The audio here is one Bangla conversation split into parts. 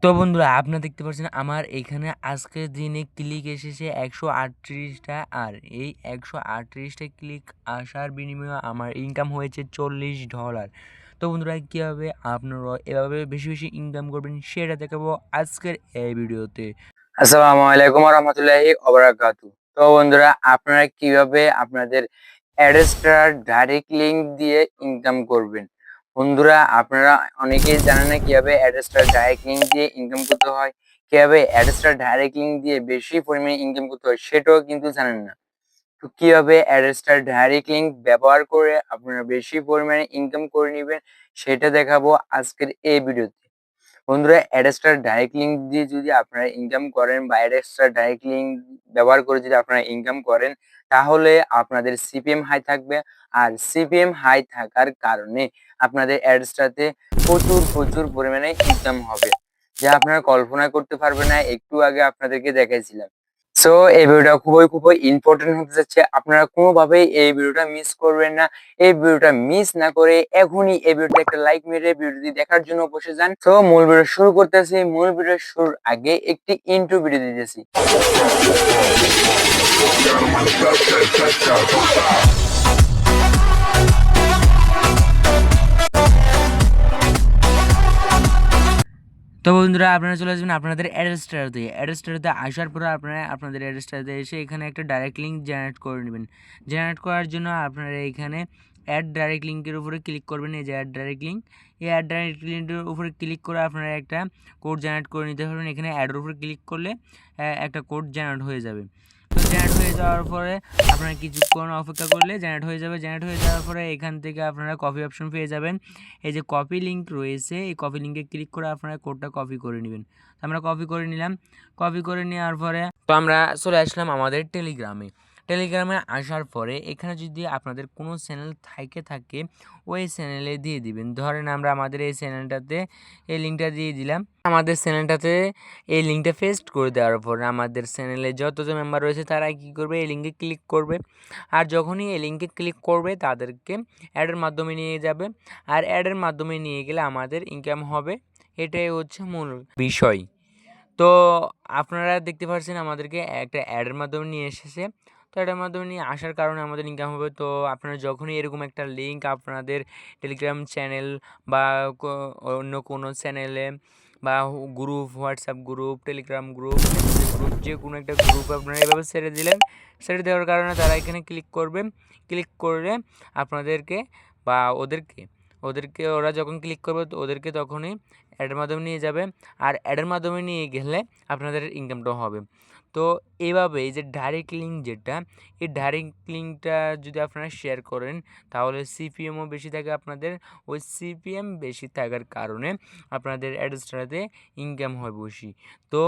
তো বন্ধুরা আপনারা দেখতে পাচ্ছেন আমার এখানে আজকের দিনে ক্লিক এসেছে 138টা। আর এই 138টা ক্লিক আসার বিনিময়ে আমার ইনকাম হয়েছে $40। তো বন্ধুরা কীভাবে আপনারা এভাবে বেশি বেশি ইনকাম করবেন সেটা দেখাবো আজকের এই ভিডিওতে। আসসালামু আলাইকুম ওয়া রাহমাতুল্লাহি ওয়া বারাকাতুহু। তো বন্ধুরা আপনারা কিভাবে আপনাদের অ্যাডস্টার ডাইরেক্ট লিংক দিয়ে ইনকাম করবেন। বন্ধুরা আপনারা অনেকেই জানেন না কিভাবে অ্যাডস্টার ডাইরেক্ট লিংক দিয়ে ইনকাম করতে হয়, কিভাবে অ্যাডস্টার ডাইরেক্ট লিংক দিয়ে বেশি পরিমাণে ইনকাম করতে হয় সেটাও কিন্তু জানেন না। তো কিভাবে অ্যাডস্টার ডাইরেক্ট লিংক ব্যবহার করে আপনারা বেশি পরিমাণে ইনকাম করে নেবেন সেটা দেখাবো আজকের এই ভিডিওতে। বন্ধুরা অ্যাডস্টার ডাইরেক্ট লিংক দিয়ে যদি আপনারা ইনকাম করেন বা অ্যাডস্টার ডাইরেক্ট লিংক ব্যবহার করে যদি আপনারা ইনকাম করেন তাহলে আপনাদের সিপিএম হাই থাকবে। আর সিপিএম হাই থাকার কারণে আপনাদের অ্যাডসটাতে প্রচুর পরিমাণে ইনকাম হবে, যা আপনারা কল্পনা করতে পারবেন না। একটু আগে আপনাদেরকে দেখাইছিলাম। সো এই ভিডিওটা খুবই ইম্পর্টেন্ট হতে যাচ্ছে। আপনারা কোনোভাবেই এই ভিডিওটা মিস করবেন না। এই ভিডিওটা মিস না করে এখনই এই ভিডিওতে একটা লাইক মেরে ভিডিওটি দেখার জন্য বসে যান। তো মূল ভিডিও শুরু করতেছি। মূল ভিডিও শুরুর আগে একটি ইন্ট্রো ভিডিও দিতেছি। তো বন্ধুরা আপনারা চলে আসবেন আপনাদের অ্যাডস্টারতে আসার পরে আপনারা আপনাদের অ্যাডস্টারতে এসে এখানে একটা ডাইরেক্ট লিঙ্ক জেনারেট করে নেবেন। জেনারেট করার জন্য আপনারা এখানে অ্যাড ডাইরেক্ট লিঙ্কের উপরে ক্লিক করবেন। এই যে অ্যাড ডাইরেক্ট লিঙ্ক, এই অ্যাড ডাইরেক্ট লিঙ্কের উপরে ক্লিক করে আপনারা একটা কোড জেনারেট করে নিতে পারবেন। এখানে অ্যাডের উপরে ক্লিক করলে একটা কোড জেনারেট হয়ে যাবে। তো জেনারেট হয়ে যাওয়ার পরে আপনারা কিছুক্ষণ অপেক্ষা করলে জেনারেট হয়ে যাবে। জেনারেট হয়ে যাওয়ার পরে এখান থেকে আপনারা কপি অপশন পেয়ে যাবেন। এই যে কপি লিঙ্ক রয়েছে, এই কপি লিঙ্কে ক্লিক করে আপনারা কোডটা কপি করে নেবেন। আমরা কপি করে নিলাম। কপি করে নেওয়ার পরে তো আমরা চলে আসলাম আমাদের টেলিগ্রামে আসার পরে এখানে যদি আপনাদের কোনো চ্যানেল থাকে ওই চ্যানেলে দিয়ে দিবেন। ধরেন আমরা আমাদের এই চ্যানেলটাতে এই লিঙ্কটা দিয়ে দিলাম। আমাদের চ্যানেলটাতে এই লিঙ্কটা পেস্ট করে দেওয়ার পরে আমাদের চ্যানেলে যতজন মেম্বার রয়েছে তারা কী করবে, এই লিঙ্কে ক্লিক করবে। আর যখনই এই লিঙ্কে ক্লিক করবে তাদেরকে অ্যাডের মাধ্যমে নিয়ে যাবে। আর অ্যাডের মাধ্যমে নিয়ে গেলে আমাদের ইনকাম হবে। এটাই হচ্ছে মূল বিষয়। তো আপনারা দেখতে পাচ্ছেন আমাদেরকে একটা অ্যাডের মাধ্যমে নিয়ে এসেছে। তো অ্যাডের মাধ্যমে নিয়ে আসার কারণে আমাদের ইনকাম হবে। তো আপনারা যখনই এরকম একটা লিঙ্ক আপনাদের টেলিগ্রাম চ্যানেল বা অন্য কোনো চ্যানেলে বা group, WhatsApp group, Telegram group, group যে কোনো একটা গ্রুপ আপনারা এভাবে ছেড়ে দিলেন। ছেড়ে দেওয়ার কারণে তারা এখানে ক্লিক করবে। ক্লিক করলে আপনাদেরকে বা ওদেরকে ওরা যখন ক্লিক করবে তো ওদেরকে তখনই অ্যাডের মাধ্যমে নিয়ে যাবে। আর অ্যাডের মাধ্যমে নিয়ে গেলে আপনাদের ইনকামটাও হবে। তো এইভাবে এই যে ডাইরেক্ট লিঙ্ক যেটা, এই ডাইরেক্ট লিঙ্কটা যদি আপনারা শেয়ার করেন তাহলে সিপিএমও বেশি থাকে আপনাদের। ওই সিপিএম বেশি থাকার কারণে আপনাদের অ্যাডস্টারতে ইনকাম হয় বেশি। তো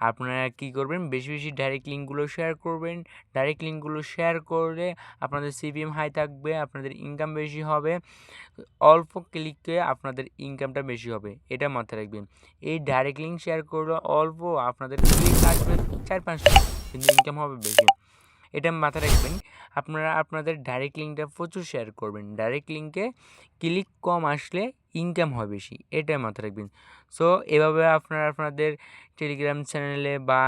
আপনারা কী করবেন, বেশি বেশি ডাইরেক্ট লিঙ্কগুলো শেয়ার করবেন। ডাইরেক্ট লিঙ্কগুলো শেয়ার করলে আপনাদের সিপিএম হাই থাকবে, আপনাদের ইনকাম বেশি হবে। অল্প ক্লিকে আপনাদের ইনকামটা বেশি হবে, এটা মাথায় রাখবেন। এই ডাইরেক্ট লিঙ্ক শেয়ার করলে অল্প আপনাদের ক্লিক আসবে 4-5টা, কিন্তু ইনকাম হবে বেশি। এটা মাথায় রাখবেন। আপনারা আপনাদের ডাইরেক্ট লিঙ্কটা প্রচুর শেয়ার করবেন। ডাইরেক্ট লিঙ্কে ক্লিক কম আসলে ইনকাম হয় বেশি, এটা মাথায় রাখবেন। সো এভাবে আপনারা আপনাদের টেলিগ্রাম চ্যানেলে বা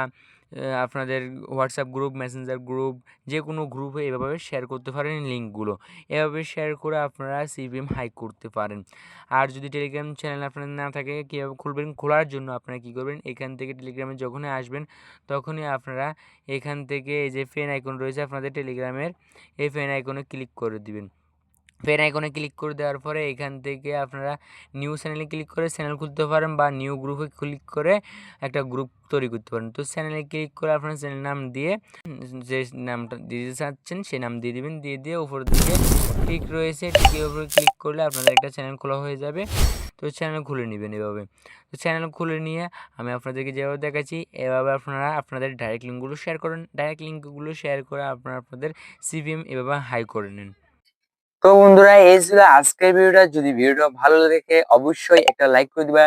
আপনাদের হোয়াটসঅ্যাপ গ্রুপ, মেসেঞ্জার গ্রুপ, যে কোনো গ্রুপে এভাবে শেয়ার করতে পারেন লিঙ্কগুলো। এভাবে শেয়ার করে আপনারা সিপিএম হাই করতে পারেন। আর যদি টেলিগ্রাম চ্যানেল আপনাদের না থাকে কীভাবে খুলবেন, খোলার জন্য আপনারা কী করবেন, এখান থেকে টেলিগ্রামে যখনই আসবেন তখনই আপনারা এখান থেকে এই যে ফ্রেন্ড আইকন রয়েছে আপনাদের টেলিগ্রামের, এই ফ্রেন্ড আইকনে ক্লিক করে দিবেন। ফ্রেন্ড আইকনে ক্লিক করে দেওয়ার পরে এখান থেকে আপনারা নিউ চ্যানেলে ক্লিক করে চ্যানেল খুলতে পারেন বা নিউ গ্রুপে ক্লিক করে একটা গ্রুপ তৈরি করতে পারেন। তো চ্যানেলে ক্লিক করে আপনার চ্যানেল নাম দিয়ে যে নামটা দিতে চাচ্ছেন সেই নাম দিয়ে দেবেন। দিয়ে উপর দিকে টিক রয়েছে, টিকের উপরে ক্লিক করলে আপনাদের একটা চ্যানেল খোলা হয়ে যাবে। তো চ্যানেল খুলে নেবেন এভাবে। তো চ্যানেল খুলে নিয়ে আমি আপনাদেরকে যেভাবে দেখাচ্ছি এভাবে আপনারা আপনাদের ডাইরেক্ট লিঙ্কগুলো শেয়ার করেন। ডাইরেক্ট লিঙ্কগুলো শেয়ার করে আপনারা আপনাদের সিপিএম এভাবে হাই করে নেন। তো বন্ধুরা এই ছিল আজকের ভিডিওটা। যদি ভিডিওটা ভালো লেগে অবশ্যই একটা লাইক করে দিবা,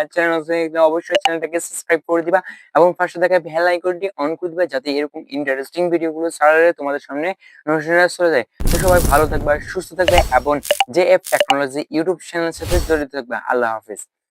অবশ্যই চ্যানেলটাকে সাবস্ক্রাইব করে দিবা এবং পাশে থাকা বেল আইকনটি অন করে দিবা যাতে এরকম ইন্টারেস্টিং ভিডিওগুলো ছাড়লে তোমাদের সামনে নোটিফিকেশন চলে যায়। তো সবাই ভালো থাকবে, সুস্থ থাকবে এবং জেএফ টেকনোলজি ইউটিউব চ্যানেলের সাথে জড়িত থাকবে। আল্লাহ হাফেজ।